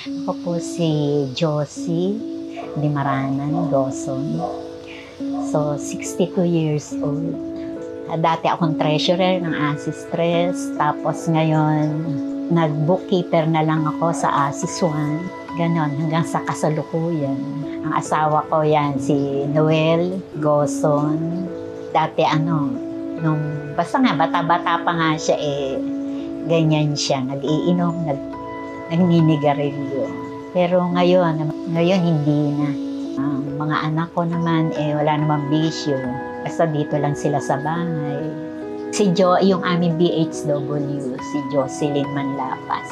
Ako po si Josie Dimaranan Goson. So, 62 years old. Dati akong treasurer ng Asistress. Tapos ngayon, nag-bookkeeper na lang ako sa Asis One. Ganon, hanggang sa kasalukuyan. Ang asawa ko yan, si Noel Goson. Dati basta nga, bata-bata pa nga siya ganyan siya. Nag-iinom, nagninigarilyo. Pero ngayon hindi na. Mga anak ko naman, wala namang bisyo. Basta dito lang sila sa bahay. Si yung aming BHW, si Jocelyn Manlapas.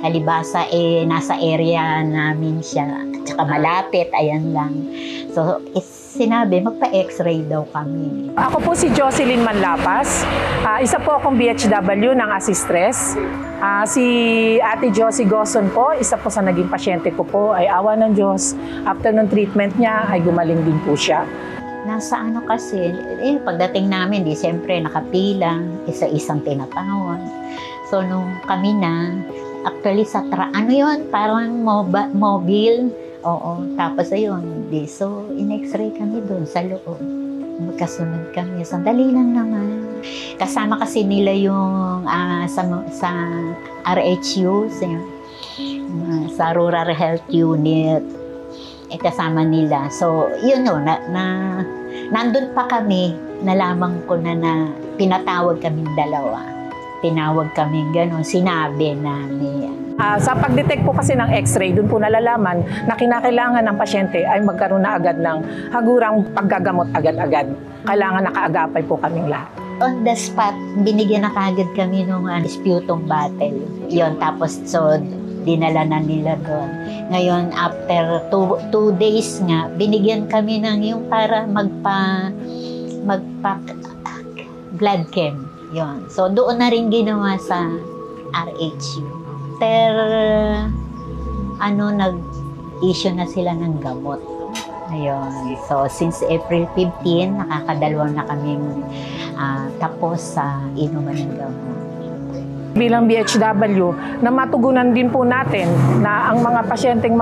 Alibasa, nasa area namin siya. Tsaka malapit, ayan lang. So, sinabi, magpa-x-ray daw kami. Ako po si Jocelyn Manlapas. Isa po akong BHW ng Asistress. Si Ate Josie Goson po, isa po sa naging pasyente ko po, ay awa ng Diyos. After ng treatment niya, ay gumaling din po siya. Nasa kasi, pagdating namin, siyempre nakapila, isa-isang tinatawag. So, nung kami na, actually parang mobile. Oo, tapos ayun, so in-x-ray kami doon sa loob. Magkasunod kami, sandali lang naman. Kasama kasi nila yung sa RHU, sa Rural Health Unit. Kasama nila. So, yun nandun pa kami, nalaman ko na pinatawag kaming dalawa. Tinawag kaming gano'n, sinabi namin. Sa pag-detect po kasi ng x-ray, doon po nalalaman na kinakailangan ng pasyente ay magkaroon na agad ng hagurang paggagamot agad-agad. Kailangan nakaagapay po kaming lahat. On the spot, binigyan na kagad kami ng sputum bottle. Yun, tapos dinala na nila doon. Ngayon, after 2 days nga, binigyan kami ng yung para magpa blood chem. Yun. So, doon na rin ginawa sa RHU. Nag-issue na sila ng gamot. Ayun. So, since April 15, nakakadalawa na kaming tapos sa inuman ng gamot. Bilang BHW, na matugunan din po natin na ang mga pasyenteng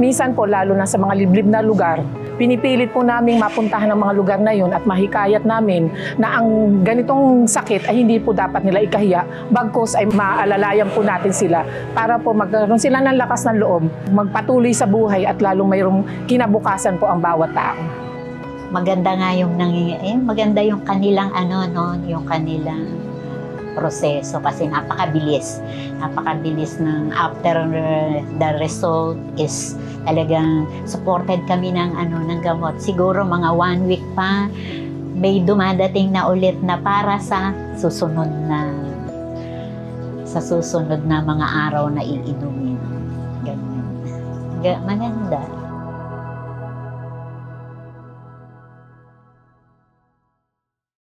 minsan po, lalo na sa mga liblib na lugar, pinipilit po namin mapuntahan ng mga lugar na yun at mahikayat namin na ang ganitong sakit ay hindi po dapat nila ikahiya, bagkus ay maalalayan po natin sila para po magkaroon sila ng lakas ng loob, magpatuloy sa buhay at lalong mayroong kinabukasan po ang bawat tao. Maganda nga maganda yung kanilang yung kanilang proseso kasi napakabilis ng after the result is talagang supported kami ng gamot. Siguro mga 1 week pa may dumadating na ulit na para sa susunod na mga araw na iinumin. Ganun. Maganda.